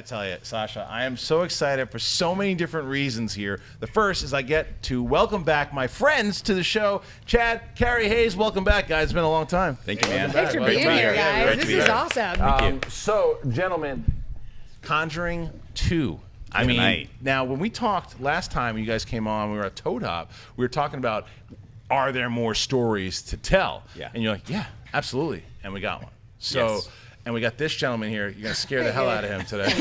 tell you, Sasha, I am so excited for so many different reasons here. The first is I get to welcome back my friends to the show. Chad, Carrie Hayes, welcome back, guys. It's been a long time. Thank you, man. Thanks for being here, guys. This is awesome. Thank you. So, gentlemen, Conjuring 2. I mean, now when we talked last time you guys came on, we were at Toad Hop, we were talking about, are there more stories to tell? Yeah. And you're like, yeah, absolutely. And we got one. So. Yes. And we got this gentleman here. You're going to scare the hell out of him today.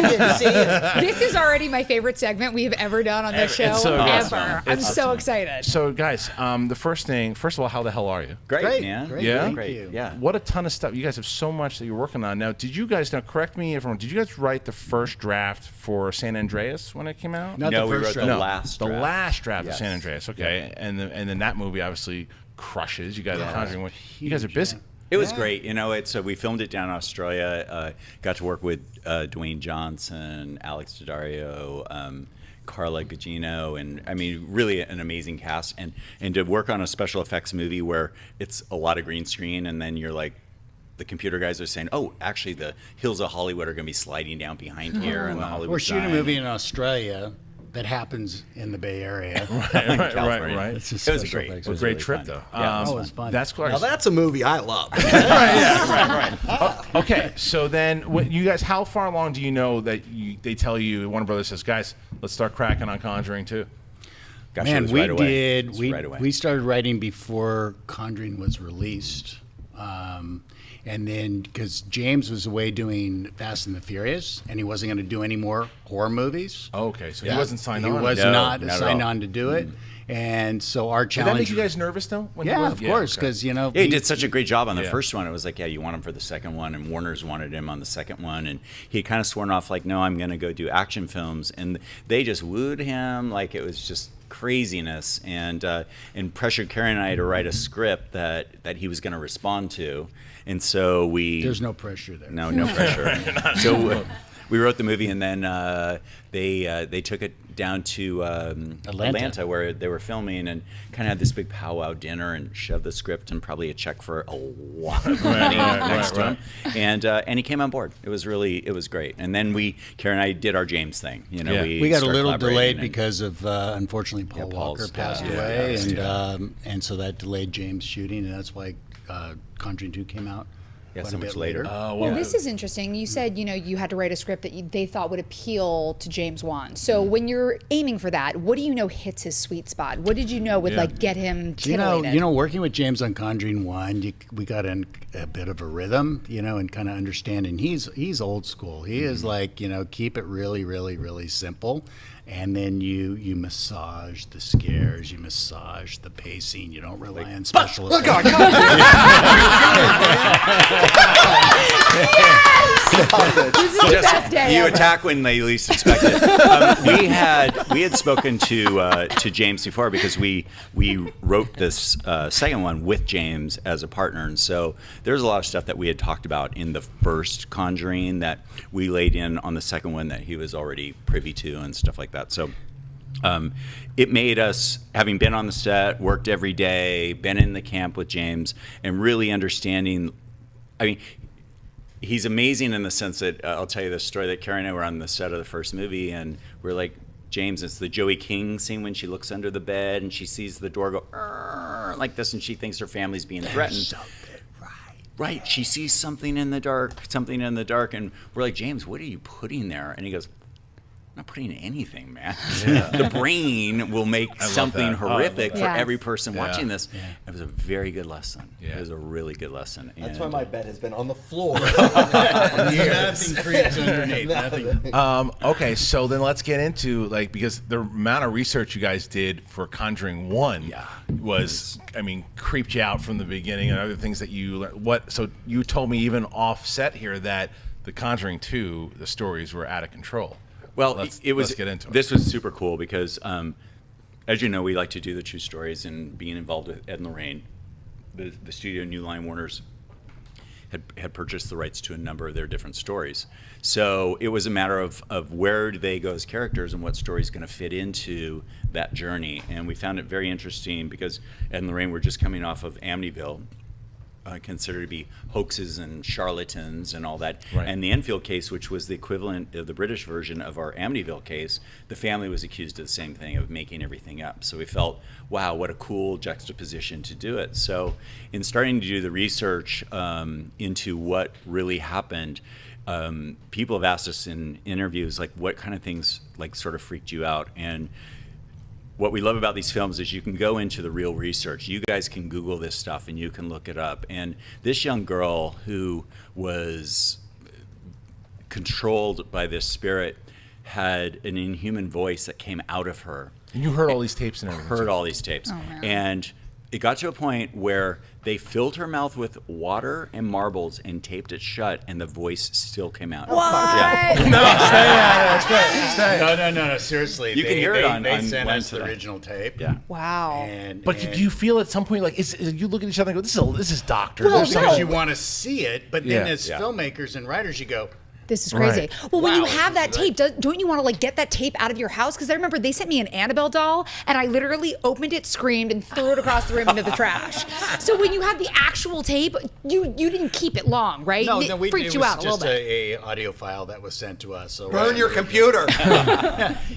This is already my favorite segment we have ever done on this show, It's so awesome. ever. I'm so excited. So, guys, the first of all, how the hell are you? Great, man. Great. Yeah? Thank Great. you. Yeah. What a ton of stuff. You guys have so much that you're working on. Now, did you guys, correct me if I'm wrong, did you guys write the first draft for San Andreas when it came out? Not No, the we first wrote draft. the last The draft. last draft of Yes. San Andreas. Okay. Yeah. And then that movie obviously crushes. You guys are Conjuring. You guys are busy. It was great. You know, we filmed it down in Australia. Got to work with Dwayne Johnson, Alex Daddario, Carla Gugino, and I mean, really an amazing cast. And to work on a special effects movie where it's a lot of green screen, and then you're like, the computer guys are saying, "Oh, actually, the hills of Hollywood are going to be sliding down behind here," and the Hollywood. We're shooting a sign. movie in Australia that happens in the Bay Area. Right. It's just It was special great. effects. It was a great trip, though. Yeah, it was fun. That's cool. Now that's a movie I love. Okay, so then you guys, how far along do you know that they tell you, Warner Brothers says, guys, let's start cracking on Conjuring 2? Gosh, it Man, was we right away. did. It was We right away. we started writing before Conjuring was released, and then because James was away doing Fast and the Furious, and he wasn't going to do any more horror movies. Okay, so he wasn't signed on. He was No, not not at signed all. on to do it, and so our Did that challenge. make you guys nervous, though? When Yeah, you of course, okay. because you know. Yeah, he did such a great job on the Yeah. first one. It was like, yeah, you want him for the second one, and Warner's wanted him on the second one, and he kind of sworn off like, no, I'm going to go do action films, and they just wooed him like it was just craziness, and pressured Carrie and I to write a script that he was going to respond to, and so we. There's no pressure there. No pressure. So we wrote the movie, and then they took it down to Atlanta, where they were filming, and kind of had this big powwow dinner, and shoved the script and probably a check for a lot of money next to him, and he came on board. It was great. And then Karen and I did our James thing. You know, Yeah. We got a started little collaborating, delayed and- because of unfortunately Paul Paul's Walker passed death. away, Yeah. and so that delayed James shooting, and that's why Conjuring 2 came out quite so a bit much later. Well, this is interesting. You said, you had to write a script that they thought would appeal to James Wan. So when you're aiming for that, what do you know hits his sweet spot? What did you know would get him titillated? Working with James on Conjuring 1, we got in a bit of a rhythm, and kind of understanding. He's old school. He is like, keep it really, really, really simple. And then you massage the scares, you massage the pacing. You don't rely on special effects. This is the best day You ever. attack when they least expect it. We had spoken to James before because we wrote this second one with James as a partner, and so there's a lot of stuff that we had talked about in the first Conjuring that we laid in on the second one that he was already privy to and stuff like that. So it made us, having been on the set, worked every day, been in the camp with James, and really understanding. I mean, he's amazing in the sense that I'll tell you this story that Carrie and I were on the set of the first movie, and we're like, James, it's the Joey King scene when she looks under the bed and she sees the door go "Arr," like this, and she thinks her family's being threatened. Right, she sees something in the dark, and we're like, James, what are you putting there? And he goes, I'm not putting anything, man. The brain will make something that. horrific for Yes. every person watching this. Yeah. It was a very good lesson. Yeah. It was a really good lesson. That's And, why my bed has been on the floor. Nothing creeps underneath. Nothing. Okay, so then let's get into because the amount of research you guys did for Conjuring 1 was, creeped you out from the beginning, and other things that you learned. So you told me even off set here that the Conjuring 2, the stories were out of control. Well, let's get into it. This was super cool because, as you know, we like to do the true stories, and being involved with Ed and Lorraine, the studio New Line Warners had purchased the rights to a number of their different stories. So it was a matter of where do they go as characters and what story is going to fit into that journey. And we found it very interesting because Ed and Lorraine were just coming off of Amityville, considered to be hoaxes and charlatans and all that. Right. And the Enfield case, which was the equivalent of the British version of our Amityville case, the family was accused of the same thing, of making everything up. So we felt, wow, what a cool juxtaposition to do it. So in starting to do the research into what really happened, people have asked us in interviews, like, what kind of things like sort of freaked you out? And what we love about these films is you can go into the real research. You guys can Google this stuff and you can look it up. And this young girl who was controlled by this spirit had an inhuman voice that came out of her. And you heard all these tapes and everything. Heard all these tapes. Oh, man. And it got to a point where they filled her mouth with water and marbles and taped it shut, and the voice still came out. What? No. Seriously, You can hear it on sent us the Wednesday. original tape. Yeah. Wow. But do you feel at some point like you look at each other and go, "This is doctor." Well, There's no. Because something- you want to see it, but then Yeah. as Yeah. filmmakers and writers, you go, This is crazy. Right. Well, when you Wow. have that tape, don't you want to like get that tape out of your house? Because I remember they sent me an Annabelle doll, and I literally opened it, screamed, and threw it across the room into the trash. So when you have the actual tape, you didn't keep it long, right? no, it no, freaked it you was out a little just bit. a audio file that was sent to us. So Burn your computer.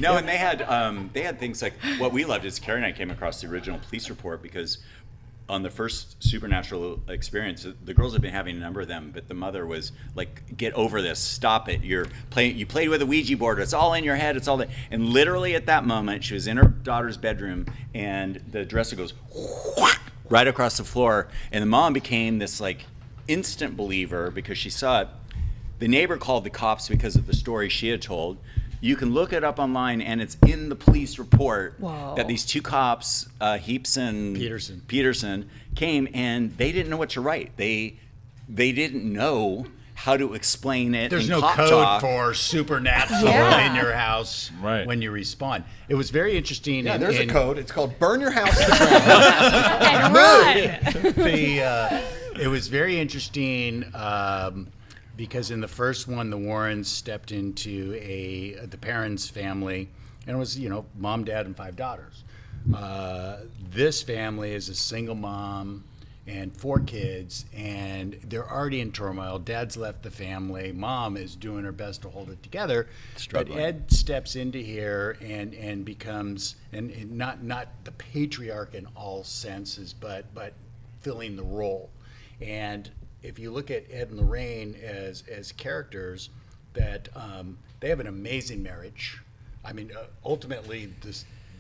No, and they had things like, what we loved is Carrie and I came across the original police report, because on the first supernatural experience, the girls had been having a number of them, but the mother was like, "Get over this, stop it. You played with a Ouija board. It's all in your head. It's all that." And literally at that moment, she was in her daughter's bedroom, and the dresser goes right across the floor, and the mom became this like instant believer because she saw it. The neighbor called the cops because of the story she had told. You can look it up online, and it's in the police report Whoa. that these two cops, Heaps and Peterson, came, and they didn't know what to write. They didn't know how to explain it. There's in no cop code talk. for supernatural Yeah. in your house Right. when you respond. It was very interesting. Yeah, in- there's a in- code. It's called burn your house to the ground. And run. It was very interesting because in the first one, the Warrens stepped into the parents' family, and it was mom, dad, and 5 daughters. This family is a single mom and 4 kids, and they're already in turmoil. Dad's left the family. Mom is doing her best to hold it together. Struggling. But Ed steps into here and becomes and not the patriarch in all senses, but filling the role. And if you look at Ed and Lorraine as characters, that they have an amazing marriage. I mean, ultimately,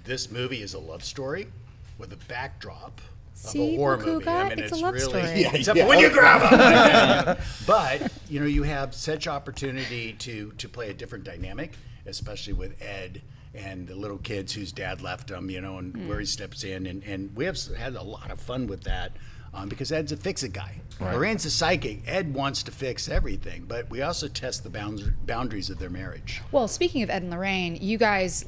this movie is a love story with a backdrop of See, a horror Bakuga, movie. I mean, it's a it's love really story. Yeah, except yeah. for when you grab them. But you have such opportunity to play a different dynamic, especially with Ed and the little kids whose dad left them, and where he steps in, and we have had a lot of fun with that. Because Ed's a fix-it guy. Right. Lorraine's a psychic. Ed wants to fix everything, but we also test the boundaries of their marriage. Well, speaking of Ed and Lorraine,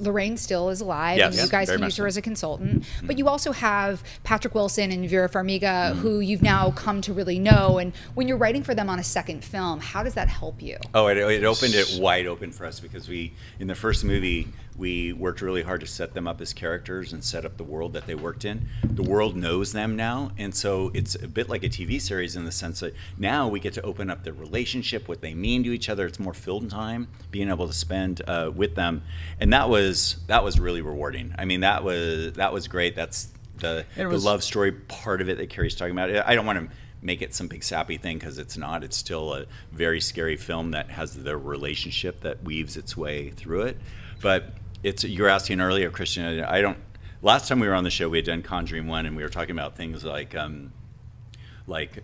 Lorraine still is alive, Yes, and you yeah, guys very can much use her so. as a consultant. But you also have Patrick Wilson and Vera Farmiga, who you've now come to really know. And when you're writing for them on a second film, how does that help you? Oh, it opened it wide open for us, because in the first movie, we worked really hard to set them up as characters and set up the world that they worked in. The world knows them now, and so it's a bit like a TV series in the sense that now we get to open up their relationship, what they mean to each other. It's more film time, being able to spend with them, and that was really rewarding. I mean, that was great. That's the love story part of it that Carrie's talking about. I don't want to make it some big sappy thing, because it's not. It's still a very scary film that has their relationship that weaves its way through it, but you were asking earlier, Christian. Last time we were on the show, we had done Conjuring 1, and we were talking about things like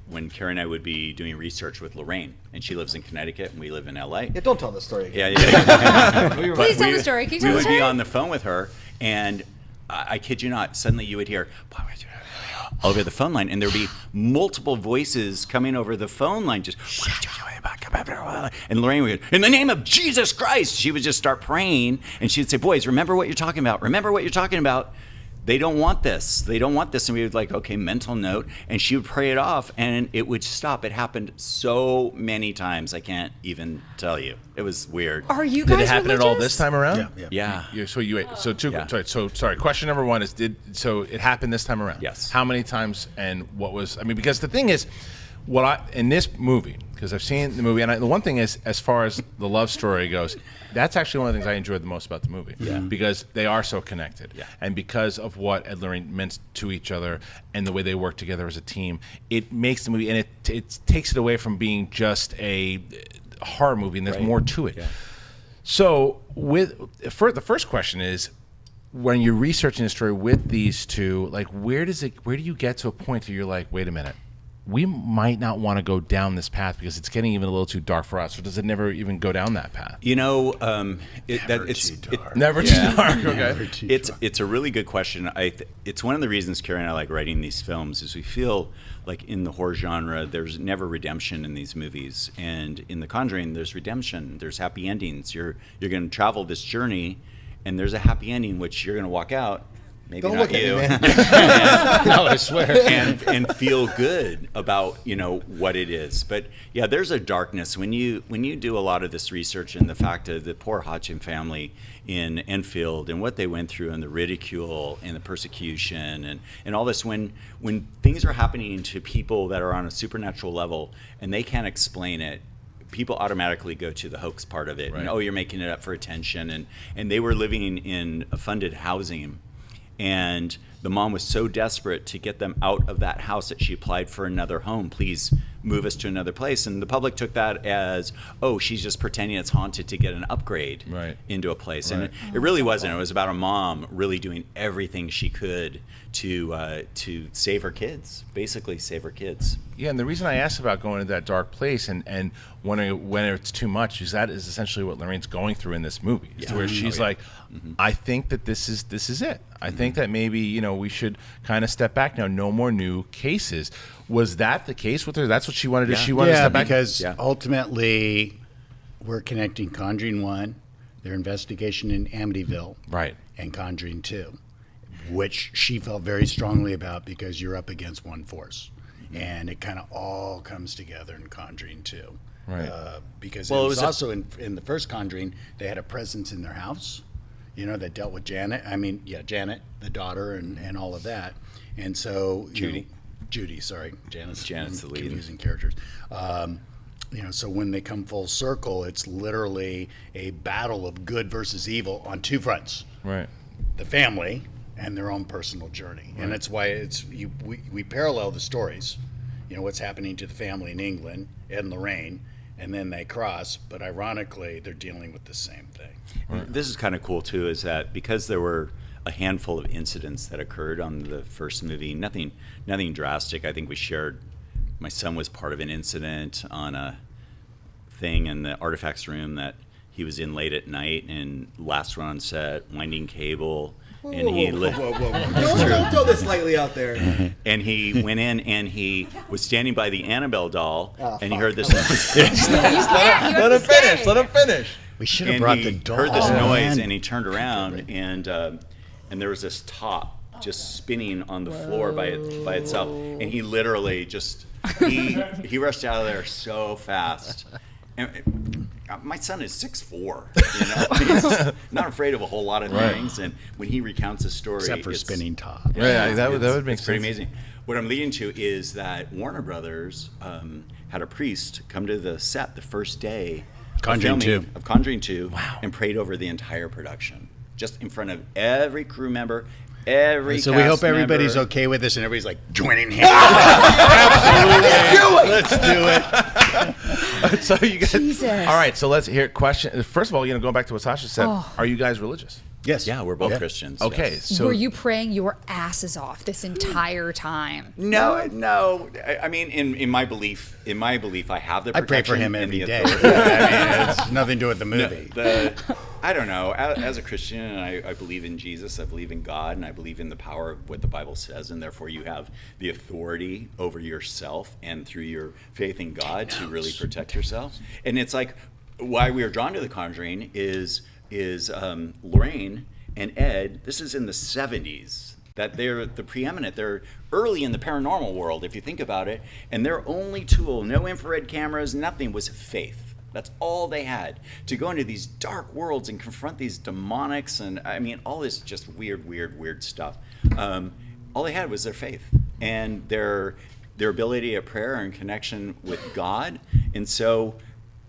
when Carrie and I would be doing research with Lorraine, and she lives in Connecticut, and we live in LA. Yeah, don't tell the story again. Yeah. Please tell the story. Can you tell We the would story? be on the phone with her, and I kid you not, suddenly you would hear over the phone line, and there would be multiple voices coming over the phone line, just. And Lorraine would go, "In the name of Jesus Christ," she would just start praying, and she would say, "Boys, remember what you're talking about. Remember what you're talking about. They don't want this. They don't want this." And we would okay, mental note, and she would pray it off, and it would stop. It happened so many times, I can't even tell you. It was weird. Are you Did guys it happen at all religious? this time around? Yeah. Sorry. Question number one is, so it happened this time around? Yes. How many times, and what was? I mean, because the thing is, in this movie, because I've seen the movie, and the one thing is, as far as the love story goes, that's actually one of the things I enjoyed the most about the movie, because they are so connected, and because of what Ed and Lorraine meant to each other and the way they work together as a team, it makes the movie, and it takes it away from being just a horror movie, and there's more to it. So, the first question is, when you're researching the story with these two, like where do you get to a point where you're like, wait a minute, we might not want to go down this path because it's getting even a little too dark for us, or does it never even go down that path? You know, Never too dark. Okay. It's a really good question. It's one of the reasons Carrie and I like writing these films is we feel like in the horror genre, there's never redemption in these movies, and in The Conjuring, there's redemption. There's happy endings. You're going to travel this journey, and there's a happy ending, which you're going to walk out. Maybe Don't not look you. at me, man. No, I swear. and feel good about what it is. But yeah, there's a darkness when you do a lot of this research, and the fact of the poor Hodgkin family in Enfield and what they went through, and the ridicule and the persecution and all this, when things are happening to people that are on a supernatural level and they can't explain it, people automatically go to the hoax part of it. Right. And you're making it up for attention, and they were living in funded housing. And the mom was so desperate to get them out of that house that she applied for another home. Please move us to another place. And the public took that as, she's just pretending it's haunted to get an upgrade into a place. Right. And it really wasn't. It was about a mom really doing everything she could to save her kids, basically save her kids. Yeah, and the reason I asked about going to that dark place and when it's too much is that is essentially what Lorraine's going through in this movie. It's where she's like, I think that this is it. I think that maybe we should kind of step back now. No more new cases. Was that the case with her? That's what she wanted to. She wanted to step back because ultimately we're connecting Conjuring 1, their investigation in Amityville, right, and Conjuring 2, which she felt very strongly about because you're up against one force. And it kind of all comes together in Conjuring 2. Right. Because it was also in the first Conjuring, they had a presence in their house, that dealt with Janet. Janet, the daughter, and all of that. And so Judy, sorry, Janet's the lead. Confusing characters. So when they come full circle, it's literally a battle of good versus evil on two fronts. Right. The family and their own personal journey. Right. And that's why we parallel the stories. What's happening to the family in England, Ed and Lorraine, and then they cross, but ironically, they're dealing with the same thing. Right. This is kind of cool, too, is that because there were a handful of incidents that occurred on the first movie, nothing drastic. I think we shared, my son was part of an incident on a thing in the artifacts room that he was in late at night, and last one on set, winding cable. And he Don't throw this lightly out there. And he went in and he was standing by the Annabelle doll, and he heard this noise. Let him finish. We should have brought the doll. Heard this noise, and he turned around, and there was this top just spinning on the floor by itself, and he literally he rushed out of there so fast. And my son is 6'4", he's not afraid of a whole lot of things. And when he recounts his story, except for spinning top. That would make sense. Pretty amazing. What I'm leading to is that Warner Brothers had a priest come to the set the first day of Conjuring 2 and prayed over the entire production, just in front of every crew member. So we hope everybody's okay with this, and everybody's like joining hands. Absolutely, let's do it. So you guys, Jesus. All right. So let's hear a question. First of all, going back to what Sasha said, are you guys religious? Yes. Yeah, we're both Christians. Okay. Yes. So were you praying your asses off this entire time? No. I mean, in my belief, I have the protection. I pray for him every day. It's nothing to do with the movie. I don't know. As a Christian, I believe in Jesus. I believe in God, and I believe in the power of what the Bible says, and therefore you have the authority over yourself and through your faith in God to really protect yourself. And it's like why we are drawn to The Conjuring is Lorraine and Ed. This is in the 70s. That they're the preeminent. They're early in the paranormal world, if you think about it. And their only tool, no infrared cameras, nothing, was faith. That's all they had to go into these dark worlds and confront these demonics and all this just weird stuff. All they had was their faith and their their ability at prayer and connection with God. And so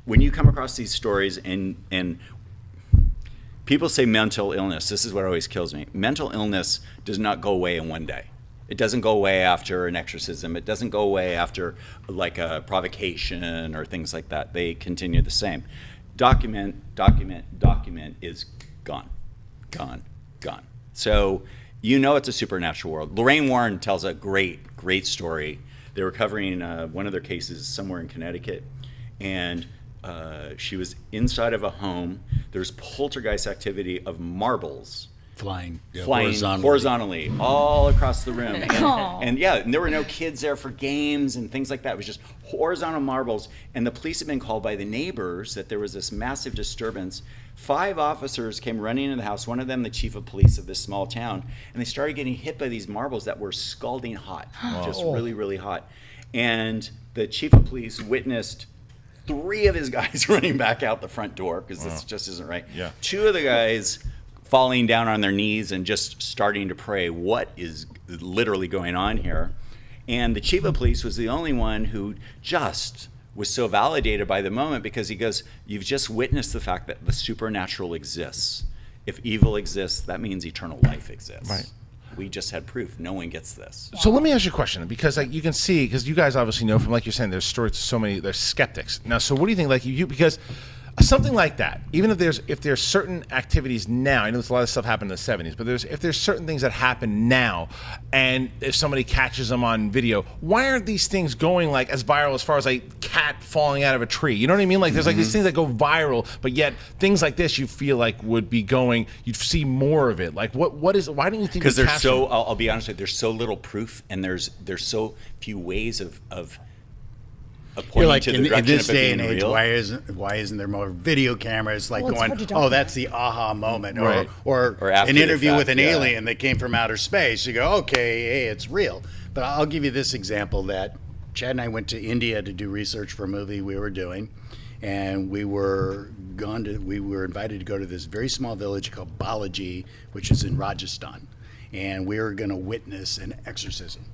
when you come across these stories and people say mental illness, this is what always kills me. Mental illness does not go away in one day. It doesn't go away after an exorcism. It doesn't go away after like a provocation or things like that. They continue the same. Document is gone. So you know it's a supernatural world. Lorraine Warren tells a great story. They were covering one of their cases somewhere in Connecticut, and she was inside of a home. There's poltergeist activity of marbles flying horizontally all across the room. And there were no kids there for games and things like that. It was just horizontal marbles. And the police had been called by the neighbors that there was this massive disturbance. 5 officers came running into the house, one of them the chief of police of this small town, and they started getting hit by these marbles that were scalding hot, just really, really hot. And the chief of police witnessed 3 of his guys running back out the front door, because this just isn't right. 2 of the guys falling down on their knees and just starting to pray, what is literally going on here? And the chief of police was the only one who just was so validated by the moment, because he goes, you've just witnessed the fact that the supernatural exists. If evil exists, that means eternal life exists. Right. We just had proof. No one gets this. So let me ask you a question, because like you can see, because you guys obviously know from, like you're saying, there's stories, so many, there's skeptics. Now, so what do you think, like you, because something like that, even if there's certain activities now, I know there's a lot of stuff happened in the 70s, but if there's certain things that happen now, and if somebody catches them on video, why aren't these things going like as viral as far as like cat falling out of a tree? You know what I mean? Like there's like these things that go viral, but yet things like this you feel like would be going, you'd see more of it. Like what is, why don't you think? Because there's so, I'll be honest with you, there's so little proof, and there's so few ways of You're like, to the in direction this of it day and being age, real. why isn't there more video cameras like Well, it's hard to going, document. that's the aha moment, Right. or after an the interview fact, with an yeah. alien that came from outer space. You go, okay, hey, it's real. But I'll give you this example that Chad and I went to India to do research for a movie we were doing, and we were invited to go to this very small village called Balaji, which is in Rajasthan, and we were going to witness an exorcism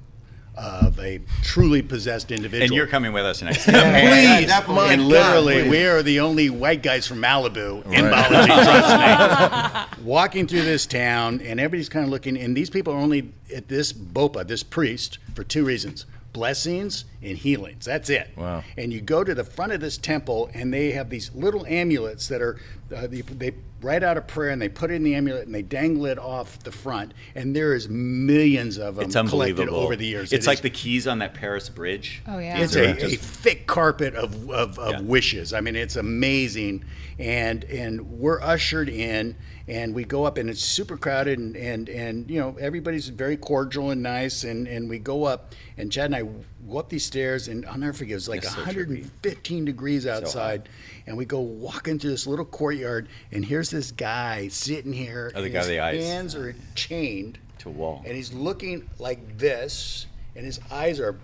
of a truly possessed individual. And you're coming with us next. Please, my And God, literally, please. we are the only white guys from Malibu in Balaji, trust me. Walking through this town, and everybody's kind of looking, and these people are only at this Bopa, this priest, for 2 reasons: blessings and healings. That's it. Wow. And you go to the front of this temple, and they have these little amulets that are, they write out a prayer, and they put it in the amulet, and they dangle it off the front, and there is millions of them It's collected unbelievable. over the years. It's It like is- the keys on that Paris bridge. Oh, yeah. it's a thick carpet of wishes. I mean, it's amazing. And we're ushered in, and we go up, and it's super crowded, and you know, everybody's very cordial and nice, and we go up, and Chad and I go up these stairs, and I'll never forget, it was like It's so 115 degrees outside, and we go walking through this little courtyard, and here's this guy sitting here, Oh, the and guy his with the eyes. hands are chained To a wall. and he's looking like this, and his eyes are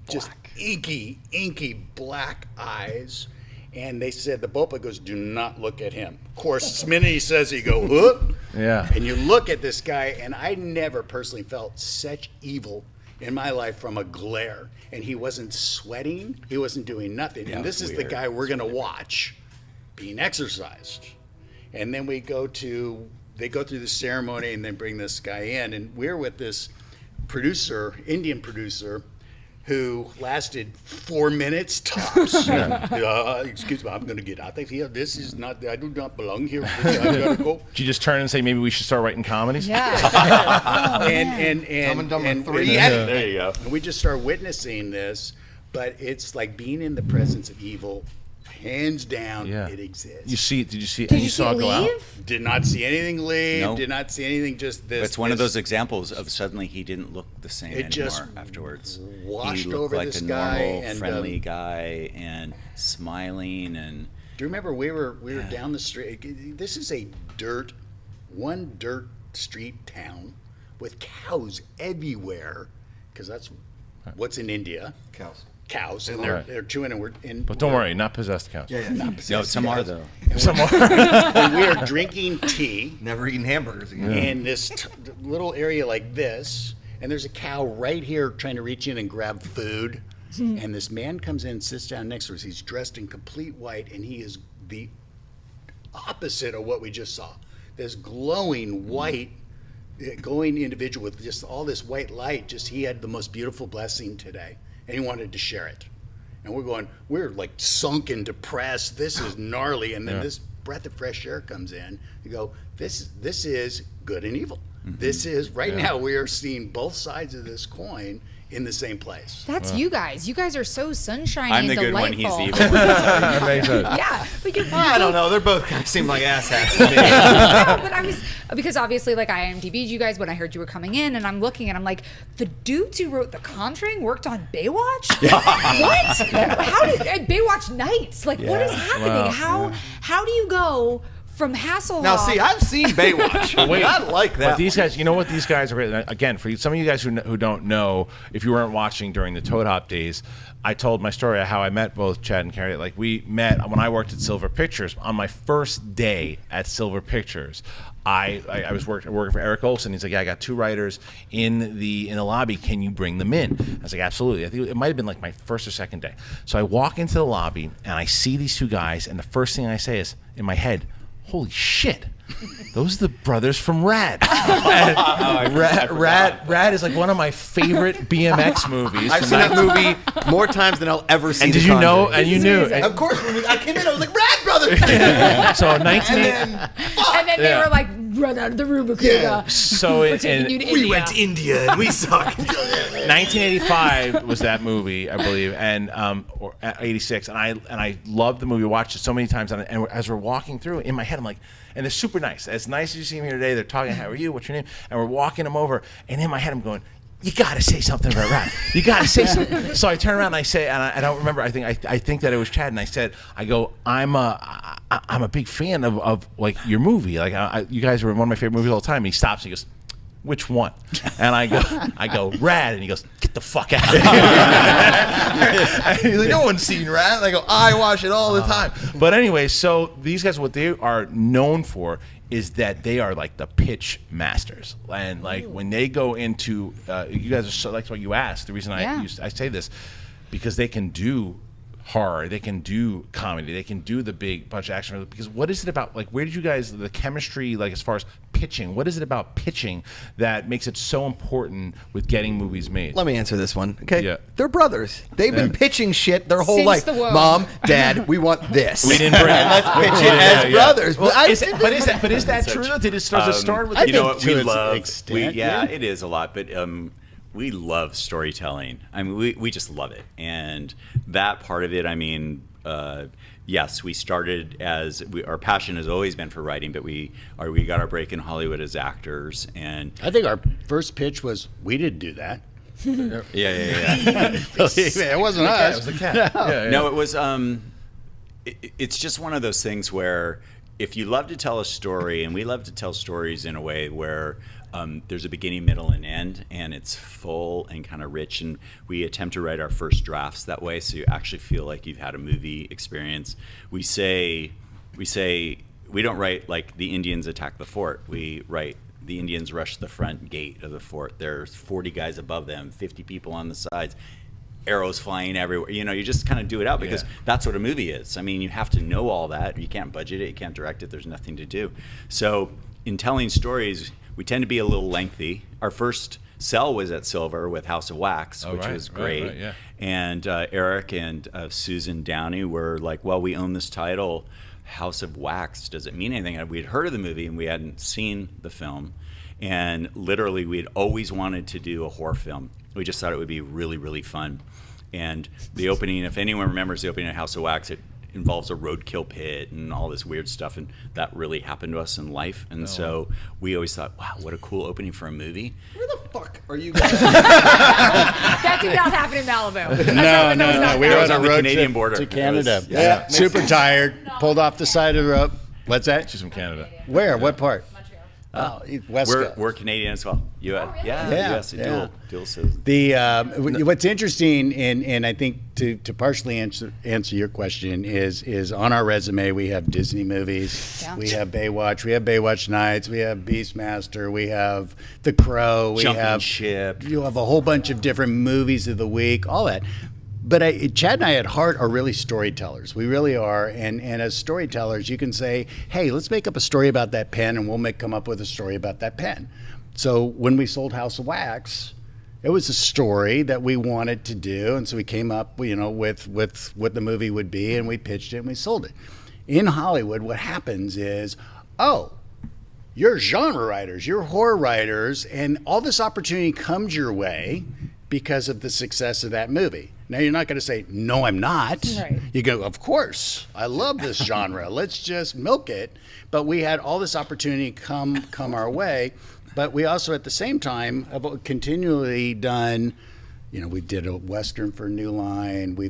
just inky black eyes. And they said, the Bopa goes, do not look at him. Of course, the minute he says it, you go, whoop. Yeah. And you look at this guy, and I never personally felt such evil in my life from a glare. And he wasn't sweating, he wasn't doing nothing. Yeah, And this is the weird. guy we're going to watch being exorcised. And then they go through the ceremony, and then bring this guy in. And we're with this producer, Indian producer, who lasted 4 minutes tops. Excuse me, I'm going to get out of here. This is not, I do not belong here. I gotta go. Did you just turn and say maybe we should start writing comedies? Yeah. And Dumb and Dumber 3. There you go. and we just start witnessing this, but it's like being in the presence of evil. Hands down, Yeah. it exists. You see it? Did you see it? Did and you see saw it it go out? leave? Did not see anything leave. No. Did not see anything. Just this. It's one of this- those examples of suddenly he didn't look the same It anymore just afterwards. washed he looked over like this a guy, normal, and, friendly guy, and smiling, and Do you remember we were down the street? This is one dirt street town with cows everywhere, because that's what's in India. Cows, and Right. they're chewing, and we're in. But don't worry, not possessed cows. Yeah. no, some are though. And we are drinking tea Never eating hamburgers again. in this little area like this, and there's a cow right here trying to reach in and grab food. And this man comes in and sits down next to us. He's dressed in complete white, and he is the opposite of what we just saw. This glowing white, glowing individual with just all this white light. Just he had the most beautiful blessing today, and he wanted to share it. And we're like sunken, depressed. This is gnarly. And then this breath of fresh air comes in. You go, this is good and evil. This is now we are seeing both sides of this coin in the same place. That's you guys. You guys are so sunshiny I'm and the good one. delightful. He's the evil one. Yeah, but you're I don't know. They're both kind of seem like asshats to me. No, but I was, because obviously, like, I IMDb'd you guys when I heard you were coming in, and I'm looking and I'm like, the dudes who wrote The Conjuring worked on Baywatch? What? How did Baywatch Nights? Like, what is happening? How do you go from Hasselhoff? Now, see, I've seen Baywatch. Wait, I like that. But these guys, you know what these guys are? Again, for some of you guys who don't know, if you weren't watching during the Toad Hop days, I told my story of how I met both Chad and Carrie. Like, we met when I worked at Silver Pictures. On my first day at Silver Pictures, I was working for Eric Olson. He's like, yeah, I got 2 writers in the lobby. Can you bring them in? I was like, absolutely. I think it might have been like my first or second day. So I walk into the lobby and I see these 2 guys, and the first thing I say is, in my head, holy shit, those are the brothers from Rad. Rad is like one of my favorite BMX movies. I've seen that movie more times than I'll ever see. And did you know? And you knew. Of course, when I came in, I was like, Rad Brothers! So 19... And then they were like, run out of the room, Akuga. So We're taking you to We India. went to India and we suck. 1985 was that movie, I believe, and or 86, and I loved the movie. Watched it so many times, and as we're walking through, in my head, I'm like, and they're super nice. As nice as you see me here today, they're talking, how are you? What's your name? And we're walking them over, and in my head, I'm going, you gotta say something about Rad. You gotta say something. So I turn around and I say, and I don't remember. I think that it was Chad, and I go, I'm a big fan of like your movie. Like you guys were one of my favorite movies all the time. And he stops. And he goes, which one? And I go, Rad. And he goes, get the fuck out of here. And he's like, no one's seen Rad. And I go, I watch it all the time. But anyway, so these guys, what they are known for is that they are like the pitch masters. And like when they go into, you guys are so, like what you asked, the reason I say this, because they can do horror, they can do comedy, they can do the big bunch of action. Because what is it about, like, where did you guys, the chemistry, like as far as pitching, what is it about pitching that makes it so important with getting movies made? Let me answer this one, okay? Yeah. They're brothers. They've been pitching shit their whole Since life. the womb. Mom, Dad, we want this. We didn't bring it. Let's pitch it as brothers. Well, But is that true though? Did it start with You know what? to We its love. extent, It is a lot, but we love storytelling. I mean, we just love it, and that part of it. I mean, yes, we started our passion has always been for writing, but we got our break in Hollywood as actors, and I think our first pitch was, we didn't do that. yeah. It wasn't us. It was the cat. Yeah. No, it was. It's just one of those things where if you love to tell a story, and we love to tell stories in a way where there's a beginning, middle, and end, and it's full and kind of rich, and we attempt to write our first drafts that way, so you actually feel like you've had a movie experience. We say we don't write like the Indians attack the fort. We write the Indians rush the front gate of the fort. There's 40 guys above them, 50 people on the sides, arrows flying everywhere. You know, you just kind of do it out because that's what a movie is. I mean, you have to know all that. You can't budget it. You can't direct it. There's nothing to do. So in telling stories, we tend to be a little lengthy. Our first sell was at Silver with House of Wax, which was great. Right, yeah. And Eric and Susan Downey were like, well, we own this title, House of Wax. Does it mean anything? And we'd heard of the movie and we hadn't seen the film. And literally, we'd always wanted to do a horror film. We just thought it would be really, really fun. And the opening, if anyone remembers the opening of House of Wax, it involves a roadkill pit and all this weird stuff, and that really happened to us in life. And so we always thought, wow, what a cool opening for a movie. Where the fuck are you guys? That did not happen in Malibu. No. We were on a on the road Canadian trip border. to It Canada. was- Yeah. Super tired. Pulled off the side of the road. What's that? She's from Canada. Where? What part? West Coast. We're Canadian as well. U.S. Yeah, Yeah, U.S. yeah. Dual citizen. What's interesting, and I think to partially answer your question is on our resume we have Disney movies, we have Baywatch, we have Baywatch Nights, we have Beastmaster, we have The Crow, we Jumping have Ship. You have a whole bunch of different movies of the week, all that. But Chad and I at heart are really storytellers. We really are. And as storytellers, you can say, hey, let's make up a story about that pen, and we'll come up with a story about that pen. So when we sold House of Wax, it was a story that we wanted to do. And so we came up, with what the movie would be, and we pitched it and we sold it. In Hollywood, what happens is, you're genre writers, you're horror writers, and all this opportunity comes your way because of the success of that movie. Now, you're not going to say, no, I'm not. Right. You go, of course, I love this genre. Let's just milk it. But we had all this opportunity come our way. But we also, at the same time, have continually done, we did a Western for New Line. We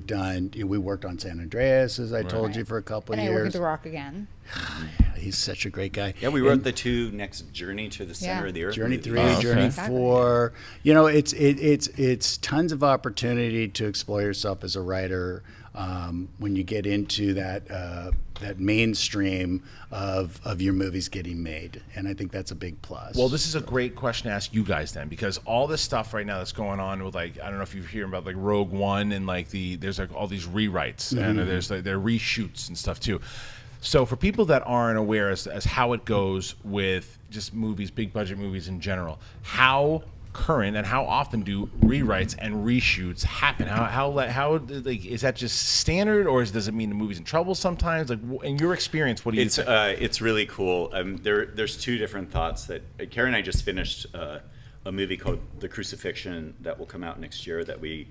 worked on San Andreas, as I told you, for a couple of And I years. work at The Rock again. He's such a great guy. Yeah, we wrote the two next Journey to the Center of the Earth. Journey movies. 3, Journey 4. It's tons of opportunity to explore yourself as a writer when you get into that mainstream of your movies getting made, and I think that's a big plus. Well, this is a great question to ask you guys then, because all this stuff right now that's going on with I don't know if you're hearing about Rogue One and there's all these rewrites and there's there are reshoots and stuff too. So for people that aren't aware as how it goes with just movies, big budget movies in general, how current and how often do rewrites and reshoots happen? How is that just standard, or does it mean the movie's in trouble sometimes? In your experience, what do you think? It's really cool. There's two different thoughts that Karen and I just finished a movie called The Crucifixion that will come out next year that we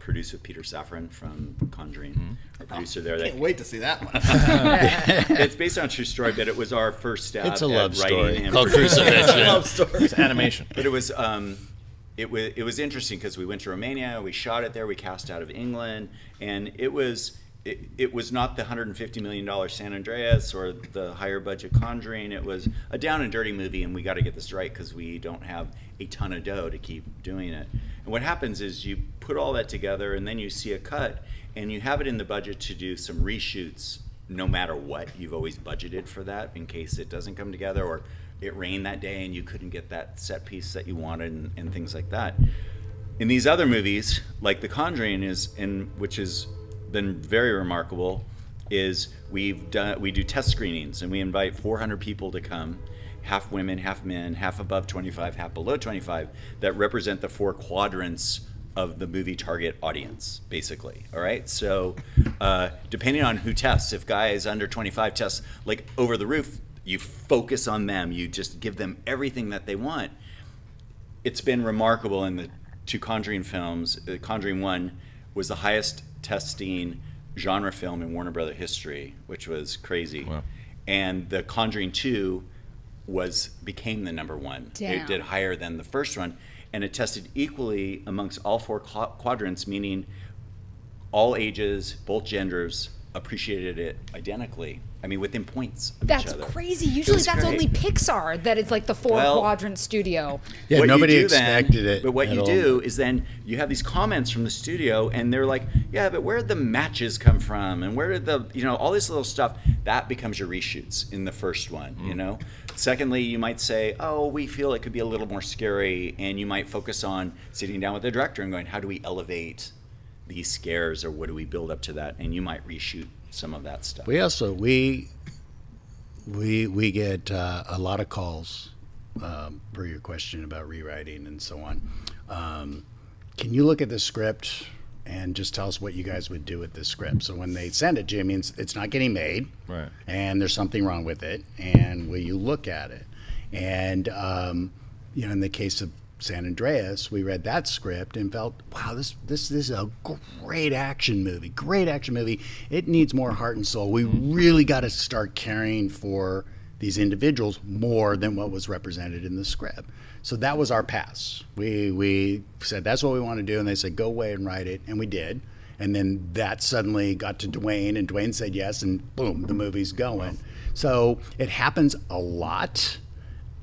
produced with Peter Safran from Conjuring, our producer there. Can't wait to see that one. It's based on a true story, but it was our first stab It's a at love writing story and called producing. Crucifixion. Love story. It's animation. But it was interesting because we went to Romania, we shot it there, we cast out of England, and it was not the $150 million San Andreas or the higher budget Conjuring. It was a down and dirty movie, and we got to get this right because we don't have a ton of dough to keep doing it. And what happens is you put all that together, and then you see a cut, and you have it in the budget to do some reshoots. No matter what, you've always budgeted for that in case it doesn't come together, or it rained that day and you couldn't get that set piece that you wanted, and things like that. In these other movies, like The Conjuring which has been very remarkable, is we do test screenings, and we invite 400 people to come, half women, half men, half above 25, half below 25, that represent the 4 quadrants of the movie target audience, basically. All right, so depending on who tests, if guys under 25 test over the roof, you focus on them, you just give them everything that they want. It's been remarkable in the 2 Conjuring films. Conjuring 1 was the highest testing genre film in Warner Brothers history, which was crazy. Wow. And the Conjuring 2 became the number 1. Damn. It did higher than the first one, and it tested equally amongst all 4 quadrants, meaning all ages, both genders appreciated it identically. I mean, within points of That's each other. crazy. Usually was that's great. only Pixar that it's the 4 quadrant studio. Yeah, What you nobody do expected then, it. But what at you all. do is then you have these comments from the studio, and they're like, yeah, but where did the matches come from? And where did all this little stuff, that becomes your reshoots in the first one, Secondly, you might say, oh, we feel it could be a little more scary, and you might focus on sitting down with the director and going, how do we elevate these scares, or what do we build up to that? And you might reshoot some of that stuff. We also we get a lot of calls for your question about rewriting and so on. Can you look at the script and just tell us what you guys would do with this script? So when they send it to you, it means it's not getting made, Right. and there's something wrong with it, and will you look at it? And in the case of San Andreas, we read that script and felt, wow, this is a great action movie. Great action movie. It needs more heart and soul. We really got to start caring for these individuals more than what was represented in the script. So that was our pass. We said, that's what we want to do. And they said, go away and write it. And we did. And then that suddenly got to Dwayne, and Dwayne said yes, and boom, the movie's going. So it happens a lot.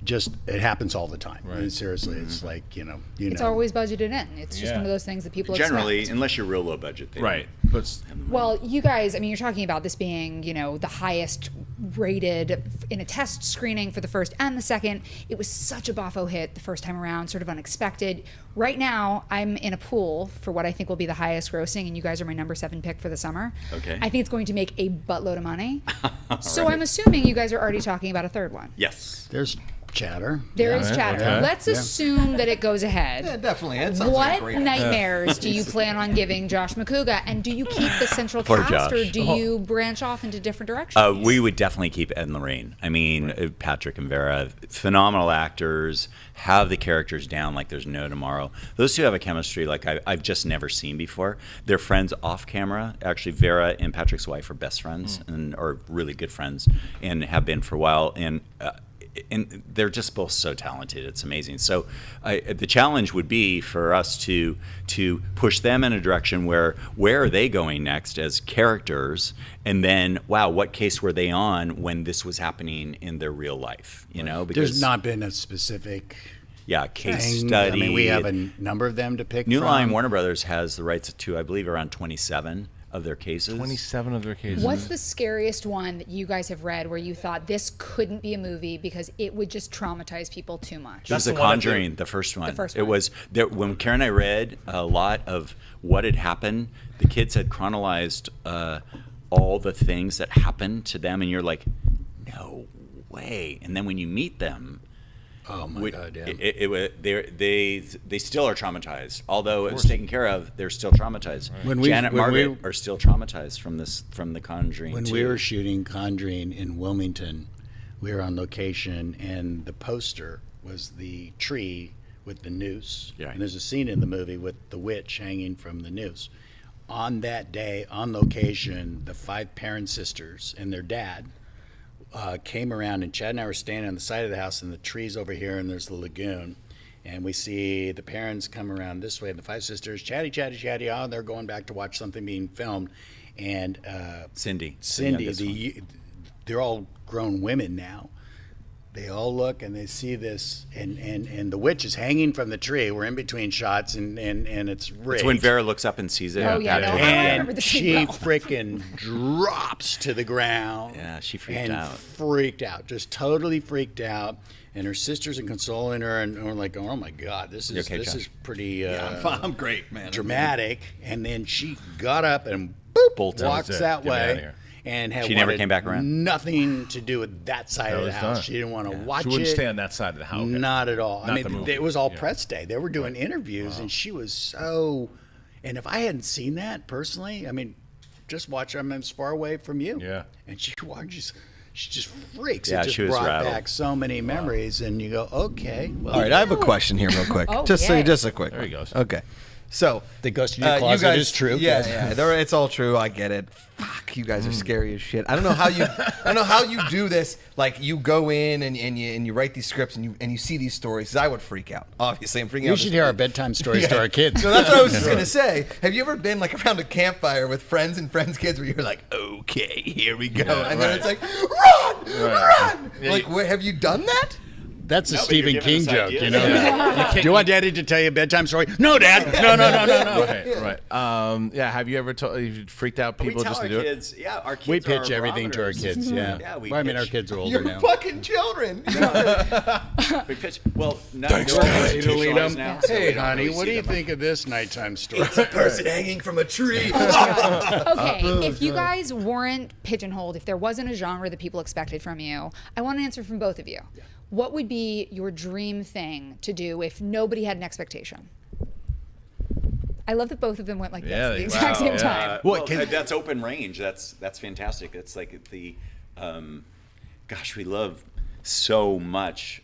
just it happens all the time. I mean, seriously, it's like It's always budgeted in. It's just one of those things that people Generally, expect. unless you're real low budget, they Right. don't. But Well, you guys, I mean, you're talking about this being, the highest rated in a test screening for the first and the second. It was such a boffo hit the first time around, sort of unexpected. Right now, I'm in a pool for what I think will be the highest grossing, and you guys are my number 7 pick for the summer. Okay. I think it's going to make a buttload of money. So right. I'm assuming you guys are already talking about a third one. Yes. there's chatter. There is Yeah, chatter. okay. Let's assume that it goes ahead. Yeah, definitely. It sounds like a What great idea. nightmares do you plan on giving Josh McCouga? And do you keep the central Poor cast, or Josh. do you branch off into different directions? We would definitely keep Ed and Lorraine. I mean, Patrick and Vera, phenomenal actors, have the characters down like there's no tomorrow. Those two have a chemistry like I've just never seen before. They're friends off camera. Actually, Vera and Patrick's wife are best friends and are really good friends and have been for a while. And they're just both so talented. It's amazing. So the challenge would be for us to push them in a direction where are they going next as characters, and then what case were they on when this was happening in their real life? Because There's not been a specific case thing. study. I mean, we have a number of them to pick New from. Line Warner Brothers has the rights to, I believe, around 27 of their cases. 27 of their cases. What's the scariest one that you guys have read where you thought this couldn't be a movie because it would just traumatize people too much? It was That's The the one Conjuring, the first one. The first It one. was there, when Karen and I read a lot of what had happened. The kids had chronologized all the things that happened to them, and you're like, no way. And then when you meet them, Oh my God! Yeah. they still are traumatized. Although it was taken care of, they're still traumatized. When we- Janet when we- Margaret are still traumatized from The Conjuring. When we were shooting Conjuring in Wilmington, we were on location, and the poster was the tree with the noose. Yeah. And there's a scene in the movie with the witch hanging from the noose. On that day, on location, the 5 parent sisters and their dad came around, and Chad and I were standing on the side of the house, and the tree's over here, and there's the lagoon. And we see the parents come around this way, and the 5 sisters, chatty, chatty, chatty. Oh, they're going back to watch something being filmed. And Cindy, they're all grown women now. They all look and they see this, and the witch is hanging from the tree. We're in between shots, and it's rigged. It's when Vera looks up and sees it. Oh, yeah, no, I remember And the she scene well. freaking drops to the ground. Yeah, she freaked and out. Freaked out, just totally freaked out. And her sisters are consoling her, and we're like, "Oh my God, this is okay, Josh? pretty I'm great, man. dramatic." And then she got up and boop, Bolted. walks That was it. that Get me outta way. here. And She never came back around? Nothing to do with that side of the was house. done. She didn't want to watch She wouldn't it. stay on that side of the house. Okay. Not at all. Not the movie. It was all Yeah. press day. They were doing interviews, and she was so. And if I hadn't seen that personally, I mean, just watch. I'm as far away from you. Yeah. And she just freaks. Yeah, it just she was brought rattled. back so many memories, and you go, okay. Well, All right, I have a question here, real quick. Oh, just yay. a quick. There he one. goes. Okay, so the ghost in your closet is true. Yeah, yeah, it's all true. I get it. Fuck, you guys are scary as shit. I don't know how you do this. Like you go in and you write these scripts and you see these stories. 'Cause I would freak out. Obviously, I'm freaking out. We should hear our bedtime stories to our kids. So that's what I was just gonna say. Have you ever been like around a campfire with friends and friends' kids where you're like, okay, here we go, Yeah, and then right. it's like, run. Yeah, Like, have you done that? That's a No, but you're Stephen giving King us joke, ideas. you know. Yeah. Do you want Daddy to tell you a bedtime story? No, Dad. No. Right. Yeah. Have you ever freaked out We people tell just our to do it? kids, yeah, our kids We are pitch everything to our barometers. kids. Yeah. Yeah, we Well, I mean, our pitch. kids are older You're now. fucking children. We pitch. Well, no, Thanks, we're Dad. institutionalized now, so we Hey, don't honey, really what see do you them. think of this nighttime story? It's a person hanging from a tree. Okay, if you guys weren't pigeonholed, if there wasn't a genre that people expected from you, I want an answer from both of you. What would be your dream thing to do if nobody had an expectation? I love that both of them went like this Yeah, at the they- exact wow, same yeah. time. Well, that's open range. That's fantastic. It's like the, gosh, we love so much.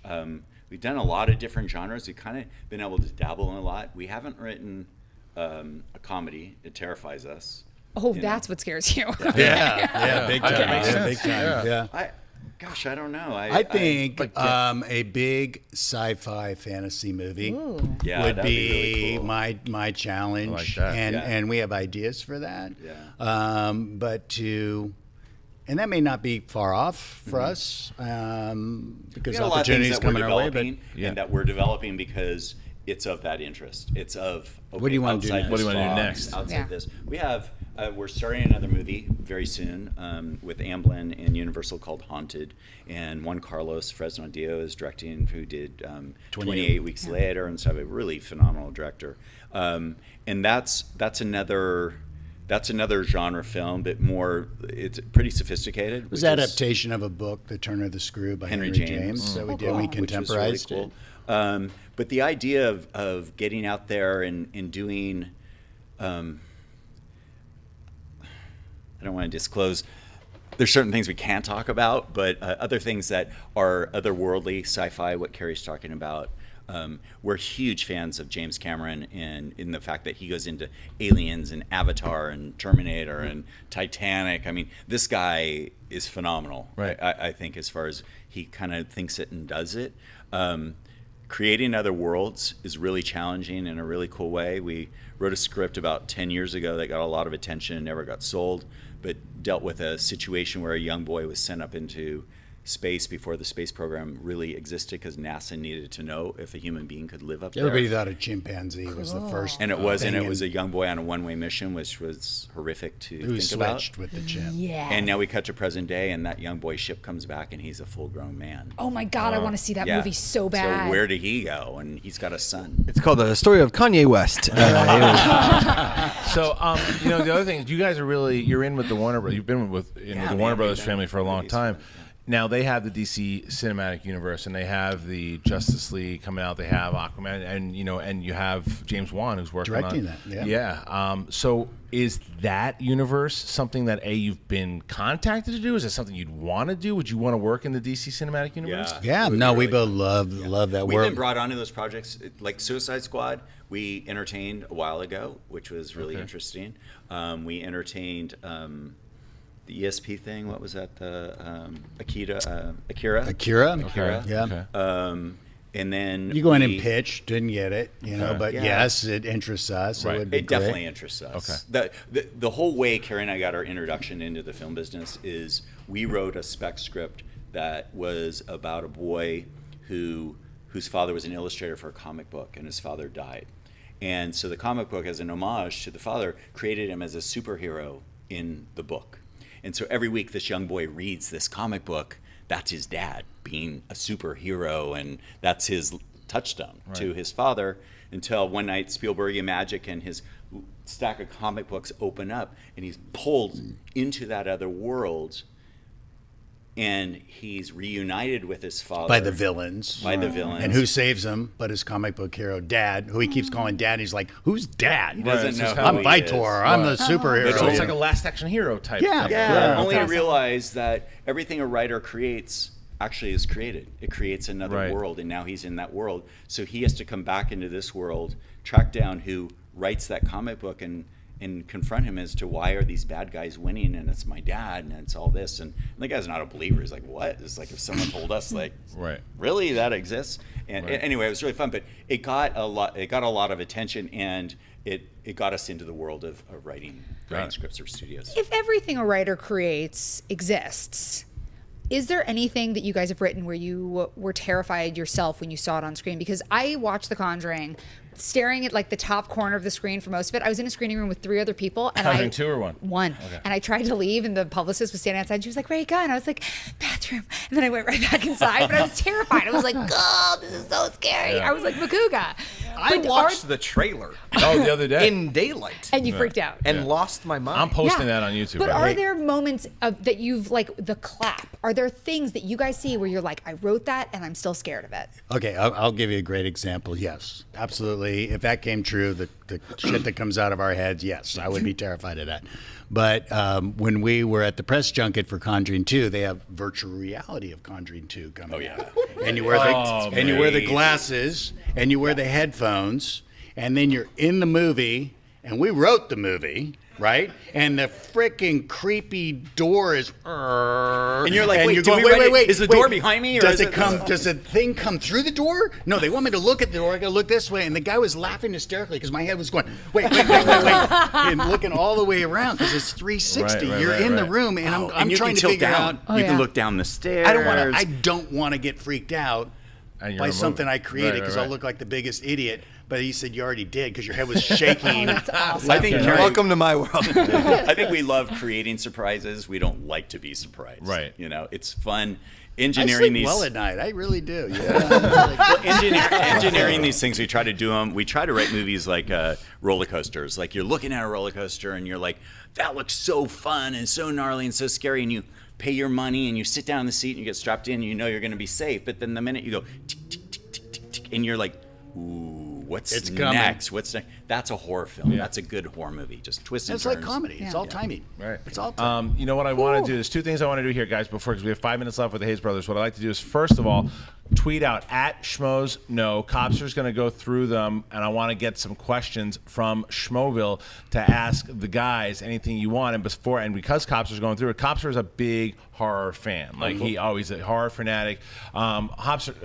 We've done a lot of different genres. We've kind of been able to dabble in a lot. We haven't written a comedy. It terrifies us. Oh, you know. that's what scares you. Yeah, big time. That makes Yeah, sense. big time. Yeah. Gosh, I don't know. I think a big sci-fi fantasy movie Yeah, would that'd be be really cool. my challenge, I like that. and Yeah. and we have ideas for that. Yeah. But to and that may not be far off for us because We got a lot of things opportunities that we're coming our way. But developing and that we're developing because it's of that interest. It's of What do you wanna do outside next? What do you wanna do this next? box, Outside Yeah. this, we have we're starting another movie very soon with Amblin and Universal called Haunted, and Juan Carlos Fresno Dio is directing, who did 28 Weeks Later and stuff. A really phenomenal director, and that's another genre film, but more, it's pretty sophisticated. it was an adaptation of a book, The Turn of the Screw by Henry James. So we did, we which was really contemporized cool. it. But the idea of getting out there and doing, I don't want to disclose, there's certain things we can't talk about, but other things that are otherworldly, sci-fi, what Carrie's talking about. We're huge fans of James Cameron and in the fact that he goes into Aliens and Avatar and Terminator and Titanic. I mean, this guy is phenomenal. Right. I think as far as he kind of thinks it and does it. Creating other worlds is really challenging in a really cool way. We wrote a script about 10 years ago that got a lot of attention and never got sold, but dealt with a situation where a young boy was sent up into space before the space program really existed because NASA needed to know if a human being could live up there. Everybody thought a chimpanzee was the first. And it was, and thing, it was a young boy on a one-way mission, which was horrific to who think about. switched with the chimp. Yeah. And now we cut to present day, and that young boy ship comes back, and he's a full-grown man. Oh my God, I want to see that Yeah. movie so bad. So where did he go? And he's got a son. It's called The Story of Kanye West. So, you know, the other thing is you guys are really, you're in with the Warner Brothers. You've been with the man, Warner Brothers we've family done for a long movies, time. yeah. Now they have the DC Cinematic Universe, and they have the Justice League coming out. They have Aquaman, and you have James Wan who's working Directing on that, yeah. Yeah. So is that universe something that you've been contacted to do? Is it something you'd want to do? Would you want to work in the DC Cinematic Universe? Yeah, It would no, be we really both cool. love that We've work. been brought onto those projects like Suicide Squad. We entertained a while ago, which was really interesting. We entertained the ESP thing. What was that? The Akira. Akira? Yeah. Okay. And then You go in and pitch, didn't get it, but Yeah. yes, it interests us. Right. It would be It definitely great. interests us. Okay. The whole way Carrie and I got our introduction into the film business is we wrote a spec script that was about a boy whose father was an illustrator for a comic book, and his father died. And so the comic book, as an homage to the father, created him as a superhero in the book. And so every week this young boy reads this comic book. That's his dad being a superhero, and that's his touchstone to his father, until one night Spielbergian magic and his stack of comic books open up, and he's pulled into that other world, and he's reunited with his father. By the villains. By the villains. And who saves him but his comic book hero, Dad, who he keeps calling Dad. He's like, who's Dad? He doesn't Right, know it's who just I'm he Vitor. is. I'm the superhero. So it's like a Last Action Hero type Yeah. thing. Yeah, only to Awesome. realize that everything a writer creates actually is created. It creates another Right. world, and now he's in that world. So he has to come back into this world, track down who writes that comic book, and confront him as to why are these bad guys winning, and it's my dad, and it's all this. And the guy's not a believer. He's like, what? It's like if someone told us, like, Right. really, that exists? And Right. anyway, it was really fun, but it got a lot of attention, and it got us into the world of writing it. scripts or studios. If everything a writer creates exists, is there anything that you guys have written where you were terrified yourself when you saw it on screen? Because I watched The Conjuring staring at like the top corner of the screen for most of it. I was in a screening room with 3 other people, and Conjuring 2 or 1? 1. Okay. And I tried to leave, and the publicist was standing outside. She was like, "Where you going?" I was like, "Bathroom." And then I went right back inside, but I was terrified. I was like, "God, this is so scary." Yeah. I was like, "Makuga." I But watched the trailer Oh, the other day. in daylight and you freaked out. and lost my mind. I'm posting Yeah. that on YouTube. But right? are there moments that you've like the clap? Are there things that you guys see where you're like, I wrote that and I'm still scared of it? Okay, I'll give you a great example. Yes, absolutely. If that came true, the shit that comes out of our heads, yes, I would be terrified of that. But when we were at the press junket for Conjuring 2, they have virtual reality of Conjuring 2 coming. Oh, yeah. out. And you wear the glasses and you wear the headphones, and then you're in the movie. and we wrote the movie, right? And the freaking creepy door is, and you're like, wait, you're do going, we write it? wait, Is the door behind me, or does is it it come? this way? Does the thing come through the door? No, they want me to look at the door. I got to look this way, and the guy was laughing hysterically because my head was going, wait, and looking all the way around because it's 360. Right, You're right, in the right. room, and Oh, I'm you trying can to tilt figure down. out. You yeah. can look down the stairs. I don't want to get freaked out And you're by a something movie. I created Right, because right, I'll look like the biggest idiot. But he said you already did because your head was shaking. That's awesome. I think Okay. Welcome to my world. I think we love creating surprises. We don't like to be surprised. Right. You know, it's fun I engineering sleep these. well at night. I really do. Well, engineering these things, we try to do them. We try to write movies like roller coasters. Like you're looking at a roller coaster and you're like, that looks so fun and so gnarly and so scary. And you pay your money and you sit down in the seat and you get strapped in and you know you're going to be safe. But then the minute you go tick, tick, tick, tick, tick, tick, and you're like, ooh, what's It's coming. next? What's next? That's a horror film. That's a good horror movie. Just twists and It's turns. like comedy. It's all timing. Right. It's all timing. You know what I want to do? There's two things I want to do here, guys, because we have 5 minutes left with the Hayes brothers. What I like to do is, first of all, tweet out at Schmoes No. Copster's going to go through them, and I want to get some questions from Schmoville to ask the guys anything you want. And because Copster's going through it, Copster is a big horror fan. Like he always a horror fanatic. Hopster,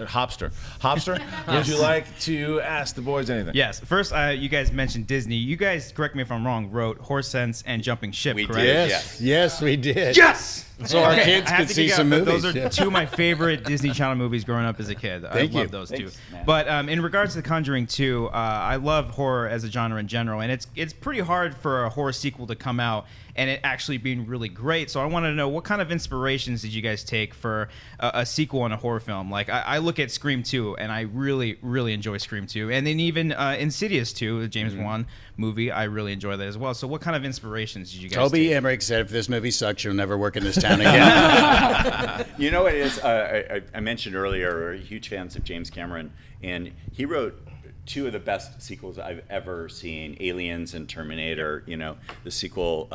would you like to ask the boys anything? Yes. First, you guys mentioned Disney. You guys, correct me if I'm wrong, wrote Horse Sense and Jumping Ship, We correct? did. Yes, yes, we did. Yes! So our Okay, kids I have could to see geek out, some but movies. Those are two of my favorite Disney Channel movies growing up as a kid. Thank I love you. those Thanks, two. man. But in regards to The Conjuring 2, I love horror as a genre in general, and it's pretty hard for a horror sequel to come out and it actually being really great. So I wanted to know, what kind of inspirations did you guys take for a sequel in a horror film? Like I look at Scream 2, and I really, really enjoy Scream 2, and then even Insidious 2, the James Wan movie, I really enjoy that as well. So what kind of inspirations did you guys Toby take? Emmerich said, if this movie sucks, you'll never work in this town again. You know what it is? I mentioned earlier, we're huge fans of James Cameron, and he wrote two of the best sequels I've ever seen, Aliens and Terminator, you know, the sequel.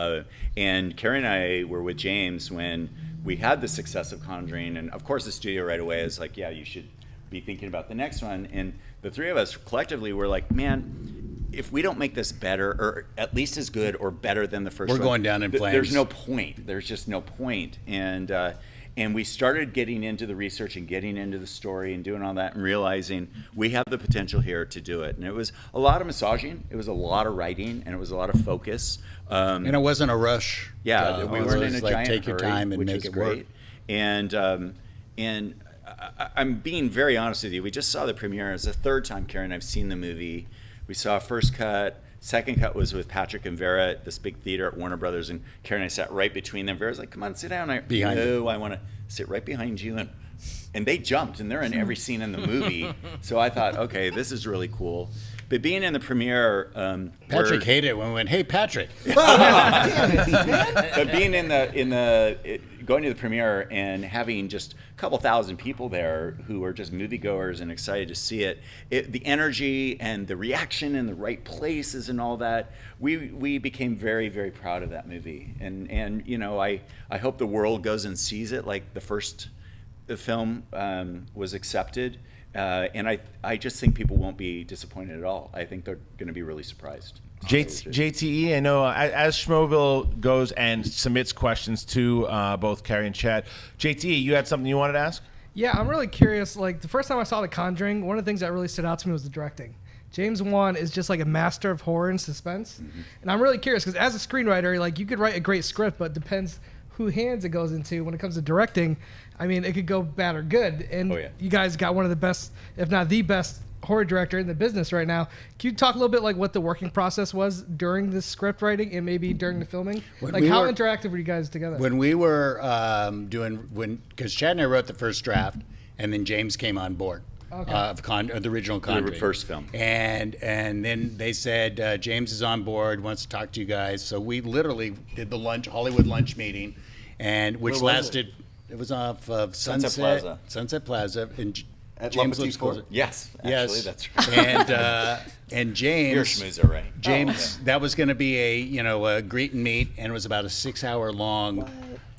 And Carrie and I were with James when we had the success of Conjuring, and of course the studio right away is like, yeah, you should be thinking about the next one. And the three of us collectively were like, man, if we don't make this better, or at least as good or better than the first We're one, going down in flames. There's no point. There's just no point. And we started getting into the research and getting into the story and doing all that and realizing we have the potential here to do it. And it was a lot of massaging, it was a lot of writing, and it was a lot of focus. And it wasn't a rush. Yeah, we it weren't was in a like, giant take your hurry, time and which make was it great. work. And I'm being very honest with you. We just saw the premiere. It's the third time Karen and I've seen the movie. We saw first cut. Second cut was with Patrick and Vera at this big theater at Warner Brothers, and Karen and I sat right between them. Vera's like, "Come on, sit down." Behind you. I want to sit right behind you, and they jumped, and they're in every scene in the movie. So I thought, okay, this is really cool. But being in the premiere, Patrick hated it when we went, hey, Patrick. but being going to the premiere and having just a couple thousand people there who are just moviegoers and excited to see it, the energy and the reaction in the right places and all that, we became very, very proud of that movie. And you know, I hope the world goes and sees it like the film was accepted. And I just think people won't be disappointed at all. I think they're going to be really surprised. JTE, I know as Schmoville goes and submits questions to both Carrie and Chad. JTE, you had something you wanted to ask? Yeah, I'm really curious. Like, the first time I saw The Conjuring, one of the things that really stood out to me was the directing. James Wan is just like a master of horror and suspense. Mm-hmm. And I'm really curious because as a screenwriter, like, you could write a great script, but it depends who hands it goes into when it comes to directing. I mean, it could go bad or good. And you guys got one of the best, if not the best, horror director in the business right now. Can you talk a little bit like what the working process was during the script writing and maybe during the filming? How interactive were you guys together? When we were because Chad and I wrote the first draft, and then James came on board. Okay. Of the original Conjuring. The first film. And then they said, James is on board, wants to talk to you guys. So we literally did the Hollywood lunch meeting, and which lasted. It was off of Sunset Plaza. And At James Le lives Petit Four? closer. Yes, actually, Yes, that's right. And James. You're Schmoes, right? James, that was going to be a greet and meet, and it was about a 6-hour long.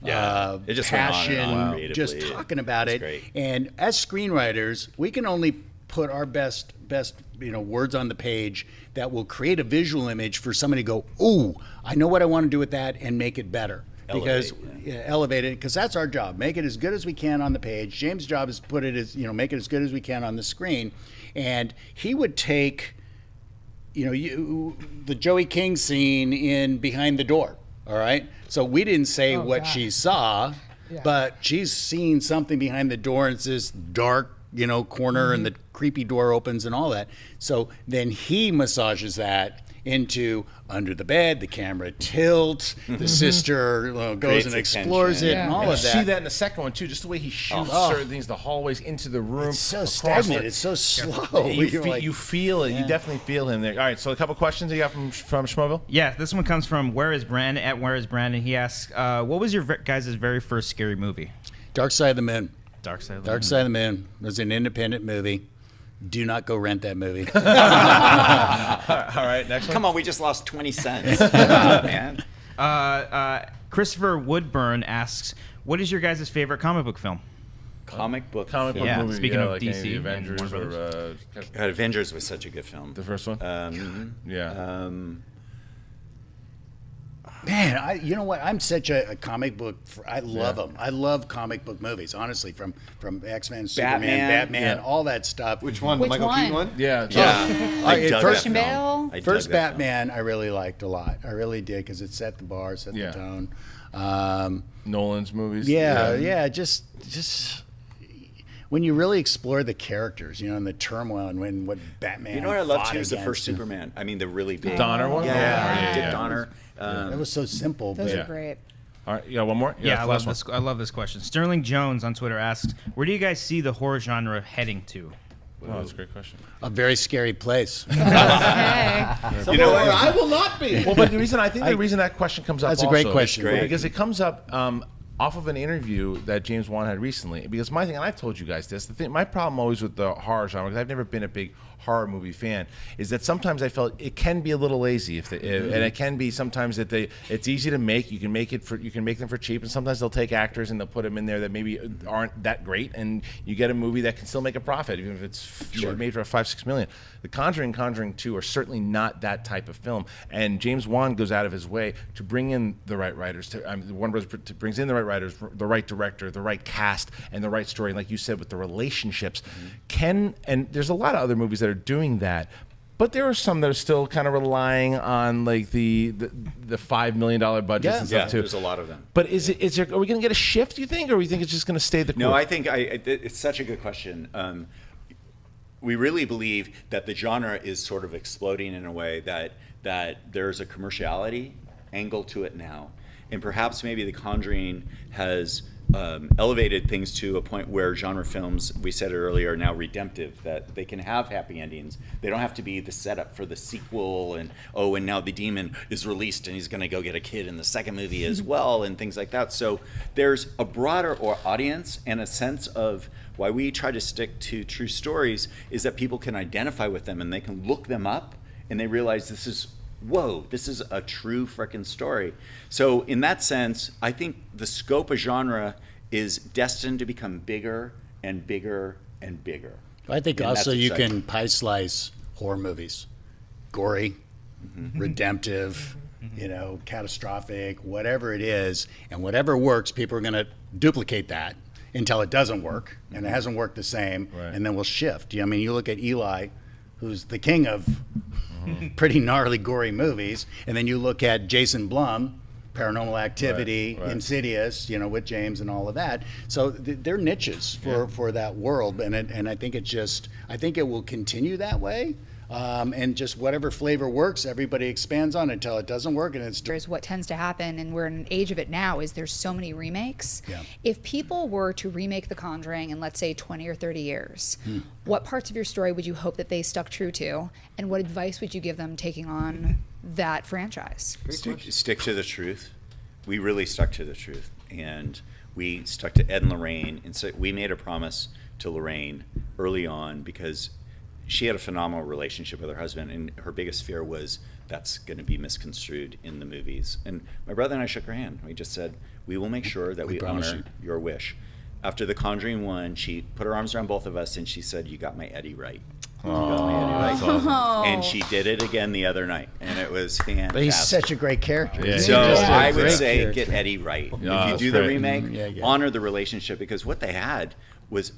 It just went on and passion, on creatively. just talking about It's it. great. And as screenwriters, we can only put our best words on the page that will create a visual image for somebody to go, ooh, I know what I want to do with that and make it better. Because elevate it, because that's our job. Make it as good as we can on the page. James' job is put it as make it as good as we can on the screen. And he would take, the Joey King scene in Behind the Door. All right. So we didn't say what God. she saw, Yeah. but she's seen something behind the door, and it's this dark, corner, and the creepy door opens and all that. So then he massages that into under the bed, the camera tilts, the sister goes Creates and explores attention. it and Yeah. all And of you that. see that in the second one too, just the way he shoots certain things, the hallways into the room. It's so across stagnant. the- It's so slow. You, You're like- you feel it. You definitely feel him there. All right, so a couple questions you got from Schmoeville? Yeah, this one comes from Where Is Brandon at Where Is Brandon. He asks, what was your guys' very first scary movie? Dark Side of the Moon. Dark Side of the Dark Moon. Side of the Moon was an independent movie. Do not go rent that movie. All right, next one. Come on, we just lost 20 cents. Man. Christopher Woodburn asks, what is your guys' favorite comic book film? Comic book. Comic book Yeah, movie. speaking of like any DC and Avengers Warner or God, Avengers was such a good film. the first one. Yeah. Man, you know what? I'm such a comic book. I love them. I love comic book movies. Honestly, from X-Men, Superman, Batman, Yeah. all that stuff. Which one? Which the Michael Keaton one? one? Yeah. Yeah. I dug first- that film. Bale? I dug First that film. Batman, I really liked a lot. I really did because it set the bar, set Yeah. the tone. Nolan's movies. Yeah, just when you really explore the characters, and the turmoil and what Batman. You know what I loved fought too is the against first and- Superman. I mean, the really big. Donner one? Yeah, Dick yeah. Donner. It was so simple, Those but are great. All right, you got one more? Yeah, I last love one. this. I love this question. Sterling Jones on Twitter asks, where do you guys see the horror genre heading to? Oh, that's a great question. a very scary place. Hey. You know what? I will not be. Well, but the reason the reason that question comes up That's a great also question. is because it comes up off of an interview that James Wan had recently. Because my thing, and I've told you guys this, my problem always with the horror genre, because I've never been a big horror movie fan, is that sometimes I felt it can be a little lazy, and it can be sometimes that it's easy to make. You can make them for cheap, and sometimes they'll take actors and they'll put them in there that maybe aren't that great, and you get a movie that can still make a profit, even if it's made for $5-6 million. The Conjuring 2 are certainly not that type of film, and James Wan goes out of his way to bring in the right writers. Warner Bros. Brings in the right writers, the right director, the right cast, and the right story. And like you said, with the relationships, and there's a lot of other movies that are doing that. But there are some that are still kind of relying on like the $5 million budgets and stuff Yeah, too. there's a lot of them. But is there? Are we going to get a shift? You think, or you think it's just going to stay the course? No, I think it's such a good question. We really believe that the genre is sort of exploding in a way that there's a commerciality angle to it now, and perhaps maybe The Conjuring has elevated things to a point where genre films, we said it earlier, are now redemptive, that they can have happy endings. They don't have to be the setup for the sequel and now the demon is released and he's going to go get a kid in the second movie as well and things like that. So there's a broader audience, and a sense of why we try to stick to true stories is that people can identify with them and they can look them up and they realize this is a true frickin' story. So in that sense, I think the scope of genre is destined to become bigger and bigger and bigger. I think And also that's you exciting. can pie slice horror movies, gory, redemptive, catastrophic, whatever it is, and whatever works, people are going to duplicate that until it doesn't work, and it hasn't worked the same, Right. and then we'll shift. I mean, you look at Eli, who's the king of pretty gnarly, gory movies, and then you look at Jason Blum, Paranormal Activity, Right. Insidious, with James and all of that. So they're niches for that world, and I think it will continue that way. And just whatever flavor works, everybody expands on until it doesn't work, and it's There's what tends to happen, and we're in an age of it now, is there's so many remakes. Yeah. If people were to remake The Conjuring in, let's say, 20 or 30 years, what parts of your story would you hope that they stuck true to, and what advice would you give them taking on that franchise? Stick to the truth. We really stuck to the truth, and we stuck to Ed and Lorraine, and so we made a promise to Lorraine early on because she had a phenomenal relationship with her husband, and her biggest fear was that's going to be misconstrued in the movies. And my brother and I shook her hand. We just said, we will make sure that we promise honor your wish. after The Conjuring 1, she put her arms around both of us and she said, "You got my Eddie right." You got my Eddie right. And she did it again the other night, and it was fantastic. But he's such a great character. Yeah. So He's just a I would great say character. get Eddie right. Yeah, If you that's do the great. remake, honor the relationship, because what they had was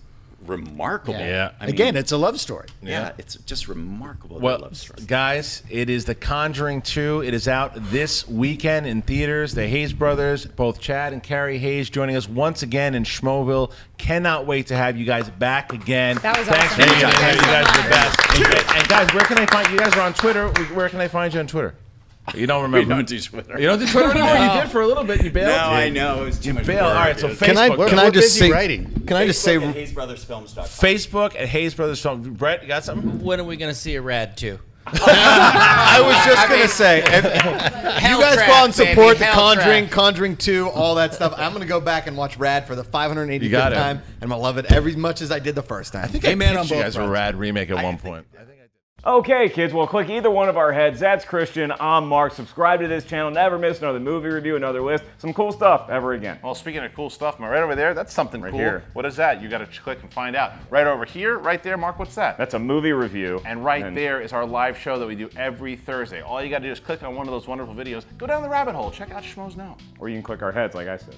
remarkable. Yeah. I mean, Again, it's a love story. yeah, it's just remarkable. Well, love story. guys, it is The Conjuring 2. It is out this weekend in theaters. The Hayes brothers, both Chad and Carrie Hayes, joining us once again in Schmoeville. Cannot wait to have you guys back again. That was Thanks awesome. for being Thank here. you You guys so are the best. And guys, where can I find you? Guys are on Twitter. Where can I find you on Twitter? You don't remember? We don't do Twitter. You don't do Twitter anymore? You did for a little bit. You bailed. No, I know. It was too much Bail. All work, right, so dude. Facebook. Can I We're just busy say? writing. Can I just say? Facebook at HayesBrothersFilms.com. Facebook at Hayes Brothers Film. Brett, you got something? When are we going to see a Rad 2? I was just gonna say, if you guys go out and support The Conjuring, Conjuring 2, all that stuff, I'm gonna go back and watch Rad for the 585th You got it. time, and I'm gonna love it every much as I did the first time. I think I Amen pitched on you both guys a fronts. rad remake at one point. Okay, kids, well, click either one of our heads. That's Christian. I'm Mark. Subscribe to this channel. Never miss another movie review, another list. Some cool stuff ever again. Well, speaking of cool stuff, right over there, that's something Right cool. here. What is that? You got to click and find out. Right over here, right there, Mark, what's that? That's a movie review. And right there is our live show that we do every Thursday. All you got to do is click on one of those wonderful videos, go down the rabbit hole, check out Schmoes Now. Or you can click our heads, like I said.